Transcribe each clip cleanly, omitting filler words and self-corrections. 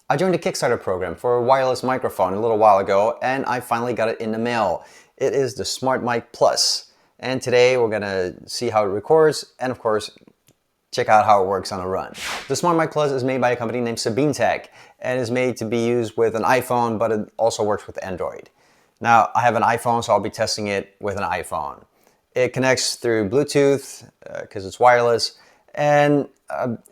I joined a Kickstarter program for a wireless microphone a little while ago, and I finally got it in the mail. It is the SmartMike Plus, and today we're gonna see how it records and of course check out how it works on a run. The SmartMike Plus is made by a company named Sabine and is made to be used with an iPhone, but it also works with Android. Now I have an iPhone, so I'll be testing it with an iPhone. It connects through Bluetooth because it's wireless, and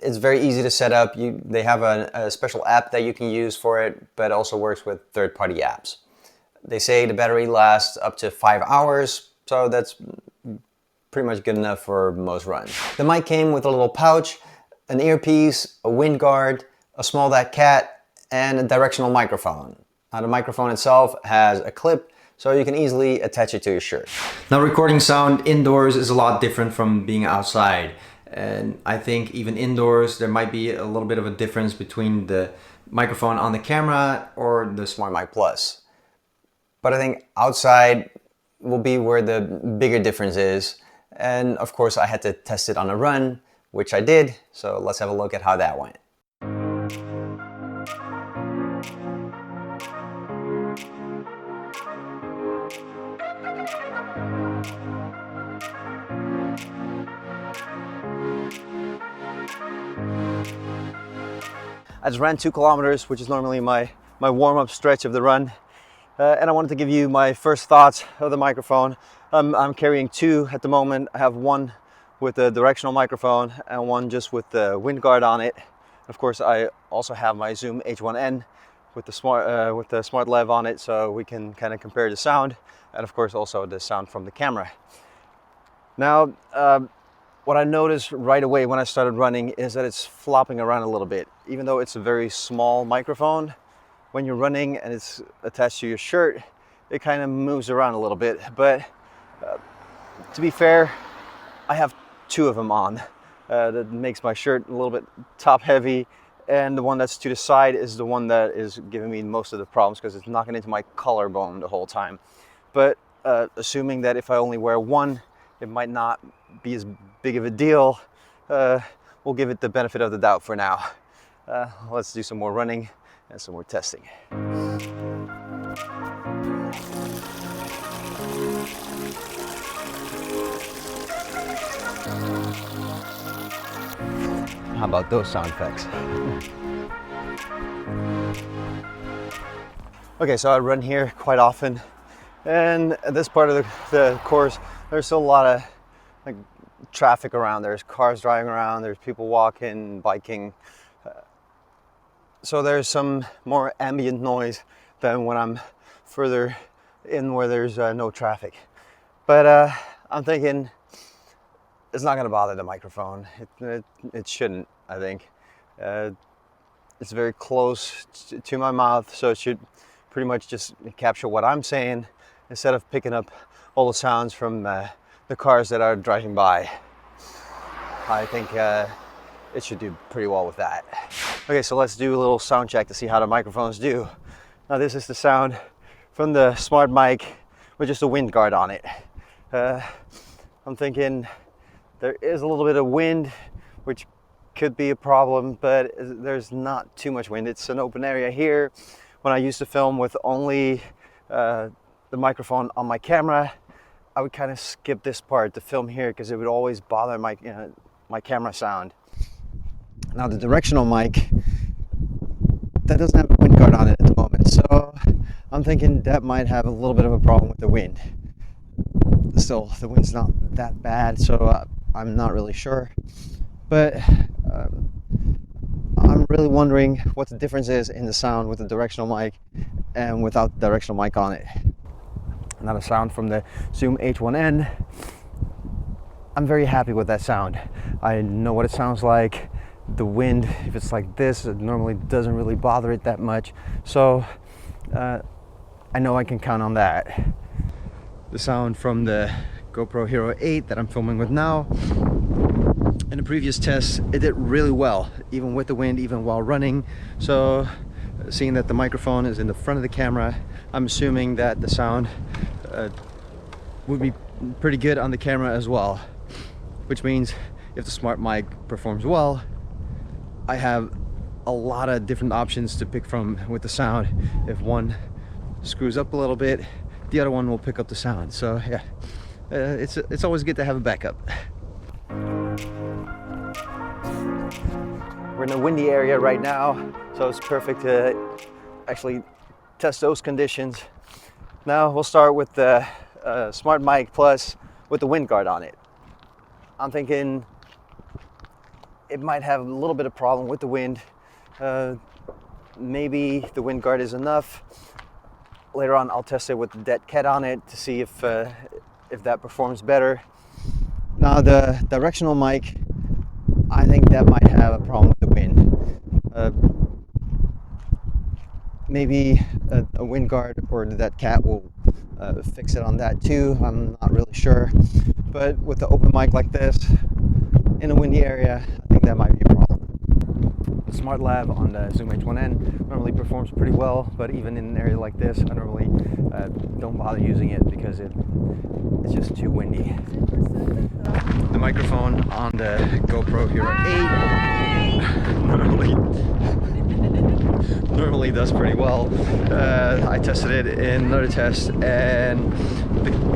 it's very easy to set up. They have a special app that you can use for it, but it also works with third-party apps. They say the battery lasts up to 5 hours, so that's pretty much good enough for most runs. The mic came with a little pouch, an earpiece, a wind guard, a small cat, and a directional microphone. Now the microphone itself has a clip, so you can easily attach it to your shirt. Now recording sound indoors is a lot different from being outside. And I think even indoors there might be a little bit of a difference between the microphone on the camera or the SmartMike Plus. But I think outside will be where the bigger difference is. And of course I had to test it on a run, which I did. So let's have a look at how that went. I just ran 2 kilometers, which is normally my warm-up stretch of the run. And I wanted to give you my first thoughts of the microphone. I'm carrying 2 at the moment. I have one with the directional microphone and one just with the wind guard on it. Of course, I also have my Zoom H1N with the smart lev on it, so we can kind of compare the sound and of course also the sound from the camera. Now, what I noticed right away when I started running is that it's flopping around a little bit. Even though it's a very small microphone, when you're running and it's attached to your shirt, it kind of moves around a little bit. But to be fair, I have 2 of them on. That makes my shirt a little bit top heavy, and the one that's to the side is the one that is giving me most of the problems because it's knocking into my collarbone the whole time. But assuming that if I only wear one, it might not be as big of a deal, we'll give it the benefit of the doubt for now. Let's do some more running and some more testing. How about those sound effects? Okay, so I run here quite often, and at this part of the course, there's still a lot of traffic around. There's cars driving around, there's people walking, biking. So there's some more ambient noise than when I'm further in where there's no traffic. But I'm thinking it's not going to bother the microphone. It shouldn't, I think. It's very close to my mouth, so it should pretty much just capture what I'm saying instead of picking up all the sounds from the cars that are driving by. I think it should do pretty well with that. Okay, so let's do a little sound check to see how the microphones do. Now this is the sound from the SmartMike with just a wind guard on it. I'm thinking there is a little bit of wind, which could be a problem, but there's not too much wind. It's an open area here. When I used to film with only the microphone on my camera, I would kind of skip this part to film here because it would always bother my camera sound. Now the directional mic, that doesn't have a wind guard on it at the moment, so I'm thinking that might have a little bit of a problem with the wind. Still, the wind's not that bad, so I'm not really sure. But I'm really wondering what the difference is in the sound with the directional mic and without the directional mic on it. Now the sound from the Zoom H1N, I'm very happy with that sound. I know what it sounds like. The wind, if it's like this, it normally doesn't really bother it that much. So I know I can count on that. The sound from the GoPro Hero 8 that I'm filming with now, in the previous tests, it did really well, even with the wind, even while running. So seeing that the microphone is in the front of the camera, I'm assuming that the sound would be pretty good on the camera as well, which means if the SmartMike performs well, I have a lot of different options to pick from with the sound. If one screws up a little bit, the other one will pick up the sound. So yeah, it's always good to have a backup. We're in a windy area right now, so it's perfect to actually test those conditions. Now we'll start with the SmartMike Plus with the wind guard on it. I'm thinking it might have a little bit of problem with the wind. Maybe the wind guard is enough. Later on I'll test it with the dead cat on it to see if that performs better. Now the directional mic, I think that might have a problem with the wind. Maybe a wind guard or the dead cat will fix it on that too. I'm not really sure. But with the open mic like this in a windy area, I think that might be a problem. The Smart Lab on the Zoom H1N normally performs pretty well, but even in an area like this, I normally don't bother using it because it's just too windy. The microphone on the GoPro Hero 8 normally does pretty well. I tested it in another test, and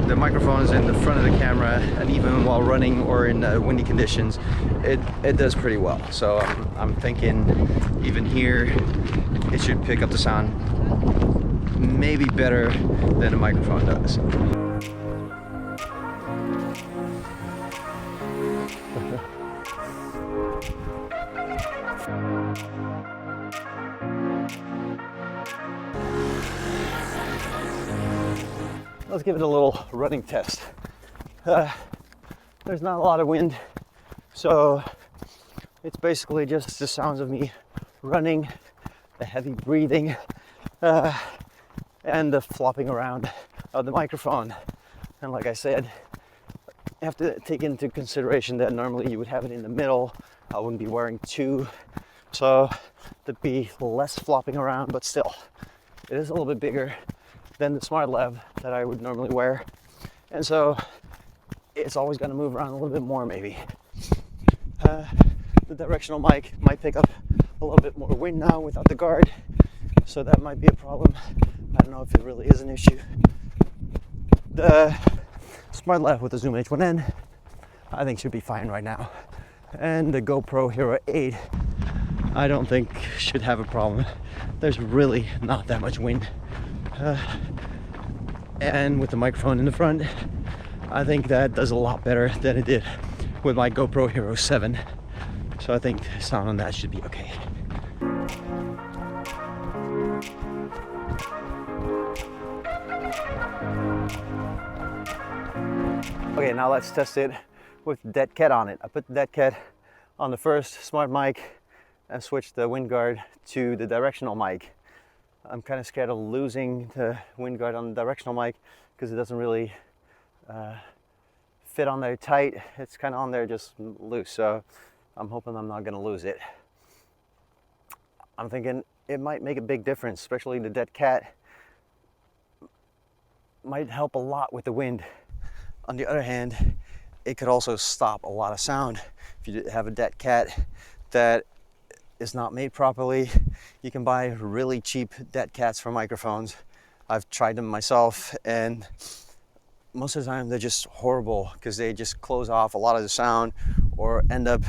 the microphone is in the front of the camera, and even while running or in windy conditions, it does pretty well. So I'm thinking even here it should pick up the sound maybe better than a microphone does. Let's give it a little running test. There's not a lot of wind, so it's basically just the sounds of me running, the heavy breathing, and the flopping around of the microphone. And like I said, you have to take into consideration that normally you would have it in the middle. I wouldn't be wearing two, so there'd be less flopping around, but still, it is a little bit bigger than the Smart Lab that I would normally wear. And so it's always going to move around a little bit more maybe. The directional mic might pick up a little bit more wind now without the guard, so that might be a problem. I don't know if it really is an issue. The Smart Lab with the Zoom H1N, I think should be fine right now. And the GoPro Hero 8, I don't think should have a problem. There's really not that much wind. And with the microphone in the front, I think that does a lot better than it did with my GoPro Hero 7. So I think sound on that should be okay. Okay, now let's test it with the dead cat on it. I put the dead cat on the first smart mic and switched the wind guard to the directional mic. I'm kind of scared of losing the wind guard on the directional mic because it doesn't really fit on there tight. It's kind of on there just loose, so I'm hoping I'm not going to lose it. I'm thinking it might make a big difference, especially the dead cat might help a lot with the wind. On the other hand, it could also stop a lot of sound. If you have a dead cat that is not made properly, you can buy really cheap dead cats for microphones. I've tried them myself, and most of the time they're just horrible because they just close off a lot of the sound or end up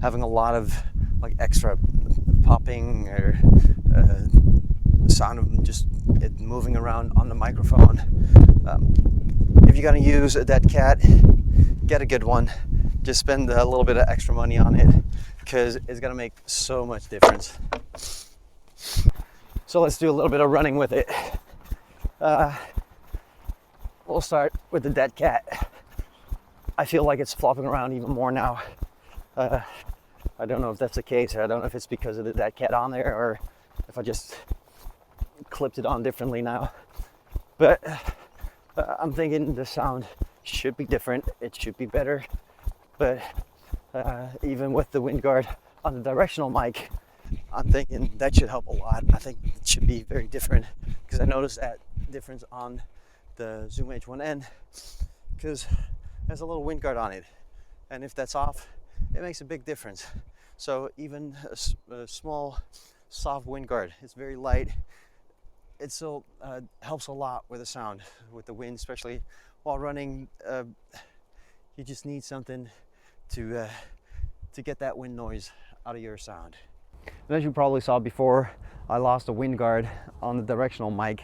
having a lot of like extra popping or sound of just it moving around on the microphone. If you're gonna use a dead cat, get a good one. Just spend a little bit of extra money on it because it's gonna make so much difference. So let's do a little bit of running with it. We'll start with the dead cat. I feel like it's flopping around even more now. I don't know if that's the case, or I don't know if it's because of the dead cat on there, or if I just clipped it on differently now. But I'm thinking the sound should be different. It should be better. But even with the wind guard on the directional mic, I'm thinking that should help a lot. I think it should be very different because I noticed that difference on the Zoom H1N because there's a little wind guard on it, and if that's off, it makes a big difference. So even a small soft wind guard, it's very light. It still helps a lot with the sound, with the wind, especially while running. You just need something to get that wind noise out of your sound. And as you probably saw before, I lost a wind guard on the directional mic,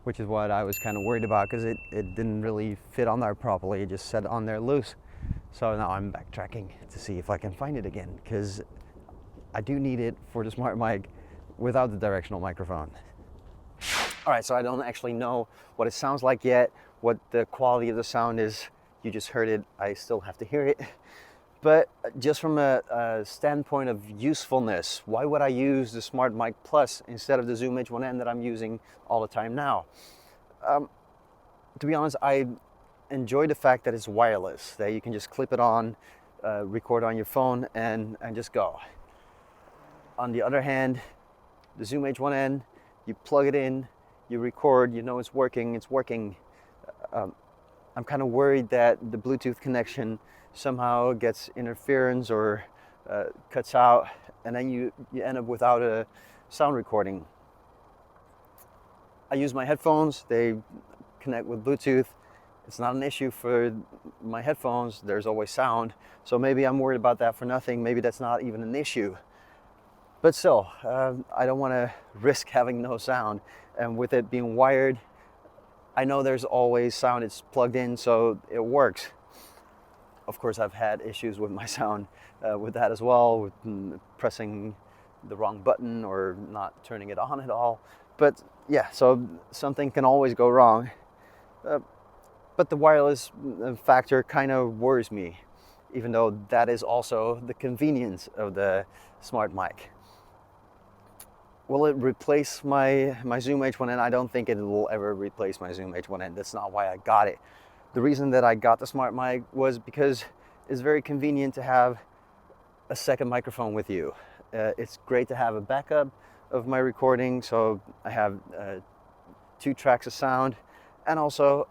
which is what I was kind of worried about because it didn't really fit on there properly. It just sat on there loose. So now I'm backtracking to see if I can find it again, because I do need it for the SmartMike without the directional microphone. All right, so I don't actually know what it sounds like yet, what the quality of the sound is. You just heard it, I still have to hear it. But just from a standpoint of usefulness, why would I use the SmartMike Plus instead of the Zoom H1n that I'm using all the time now? To be honest, I enjoy the fact that it's wireless, that you can just clip it on, record on your phone, and just go. On the other hand, the Zoom H1n, you plug it in, you record, you know it's working, I'm kind of worried that the Bluetooth connection somehow gets interference or cuts out, and then you end up without a sound recording. I use my headphones, they connect with Bluetooth. It's not an issue for my headphones, there's always sound. So maybe I'm worried about that for nothing, maybe that's not even an issue. But still, I don't want to risk having no sound. And with it being wired, I know there's always sound, it's plugged in, so it works. Of course, I've had issues with my sound with that as well, with pressing the wrong button or not turning it on at all. But yeah, so something can always go wrong. But the wireless factor kind of worries me, even though that is also the convenience of the SmartMike. Will it replace my Zoom H1n? I don't think it will ever replace my Zoom H1n. That's not why I got it. The reason that I got the SmartMike was because it's very convenient to have a second microphone with you. It's great to have a backup of my recording, so I have 2 tracks of sound, and also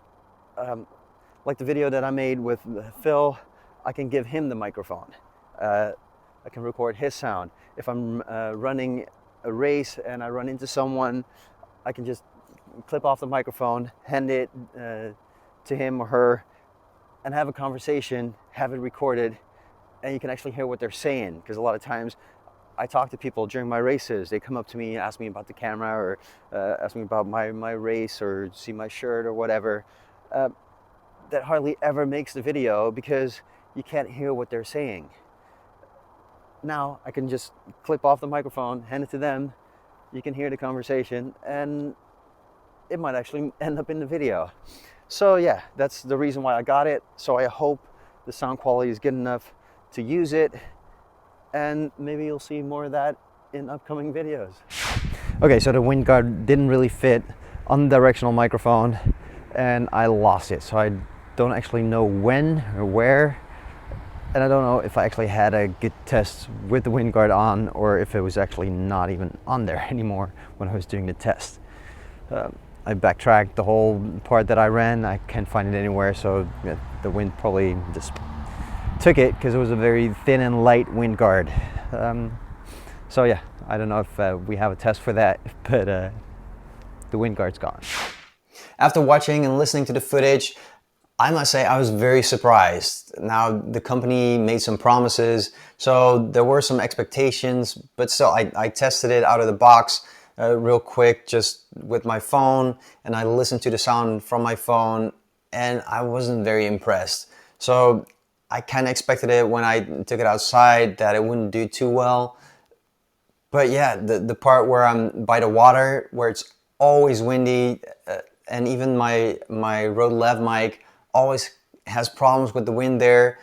like the video that I made with Phil, I can give him the microphone. I can record his sound. If I'm running a race and I run into someone, I can just clip off the microphone, hand it to him or her, and have a conversation, have it recorded, and you can actually hear what they're saying. Because a lot of times I talk to people during my races, they come up to me, ask me about the camera, or ask me about my race, or see my shirt or whatever. That hardly ever makes the video because you can't hear what they're saying. Now I can just clip off the microphone, hand it to them, you can hear the conversation, and it might actually end up in the video. So yeah, that's the reason why I got it. So I hope the sound quality is good enough to use it, and maybe you'll see more of that in upcoming videos. Okay, so the wind guard didn't really fit on the directional microphone, and I lost it. So I don't actually know when or where, and I don't know if I actually had a good test with the wind guard on, or if it was actually not even on there anymore when I was doing the test. I backtracked the whole part that I ran. I can't find it anywhere, so the wind probably just took it because it was a very thin and light wind guard. So yeah, I don't know if we have a test for that, but the wind guard's gone. After watching and listening to the footage, I must say I was very surprised. Now, the company made some promises, so there were some expectations, but still I tested it out of the box real quick just with my phone, and I listened to the sound from my phone, and I wasn't very impressed. So I kind of expected it when I took it outside that it wouldn't do too well. But yeah, the part where I'm by the water, where it's always windy, and even my Rode Lav mic always has problems with the wind there.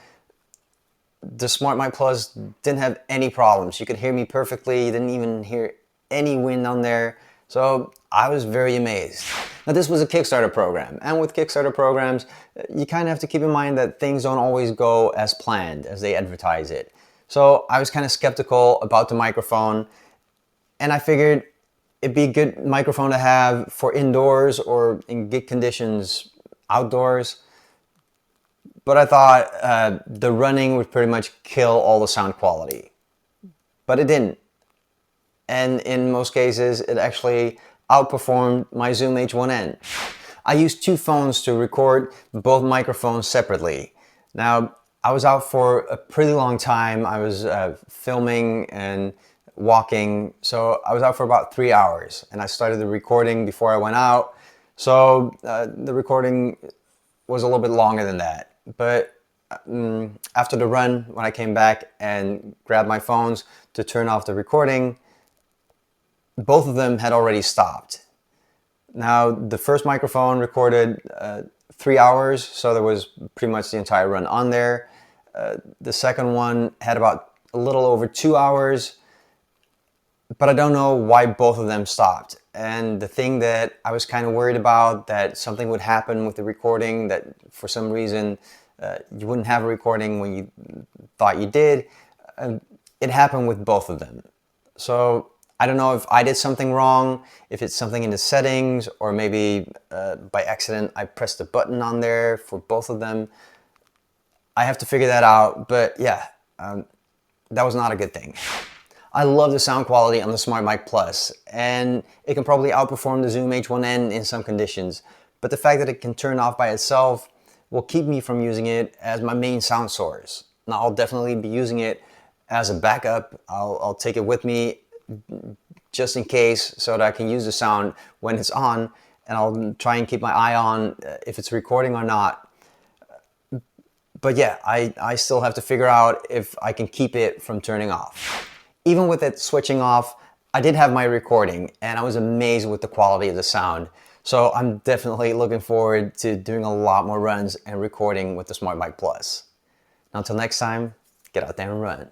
The SmartMike Plus didn't have any problems. You could hear me perfectly. You didn't even hear any wind on there. So I was very amazed. Now, this was a Kickstarter program, and with Kickstarter programs, you kind of have to keep in mind that things don't always go as planned as they advertise it. So I was kind of skeptical about the microphone, and I figured it'd be a good microphone to have for indoors or in good conditions outdoors. But I thought the running would pretty much kill all the sound quality. but it didn't. And in most cases, it actually outperformed my Zoom H1n. I used two phones to record both microphones separately. Now, I was out for a pretty long time. I was filming and walking, so I was out for about 3 hours, and I started the recording before I went out. So the recording was a little bit longer than that. But after the run, when I came back and grabbed my phones to turn off the recording, both of them had already stopped. Now, the first microphone recorded 3 hours, so there was pretty much the entire run on there. The second one had about a little over 2 hours, but I don't know why both of them stopped. And the thing that I was kind of worried about, that something would happen with the recording, that for some reason you wouldn't have a recording when you thought you did, it happened with both of them. So I don't know if I did something wrong, if it's something in the settings, or maybe by accident I pressed a button on there for both of them. I have to figure that out, but yeah, that was not a good thing. I love the sound quality on the SmartMike Plus, and it can probably outperform the Zoom H1n in some conditions, but the fact that it can turn off by itself will keep me from using it as my main sound source. Now, I'll definitely be using it as a backup. I'll take it with me just in case, so that I can use the sound when it's on, and I'll try and keep my eye on if it's recording or not. But yeah, I still have to figure out if I can keep it from turning off. Even with it switching off, I did have my recording, and I was amazed with the quality of the sound. So I'm definitely looking forward to doing a lot more runs and recording with the SmartMike Plus. Now, until next time, get out there and run.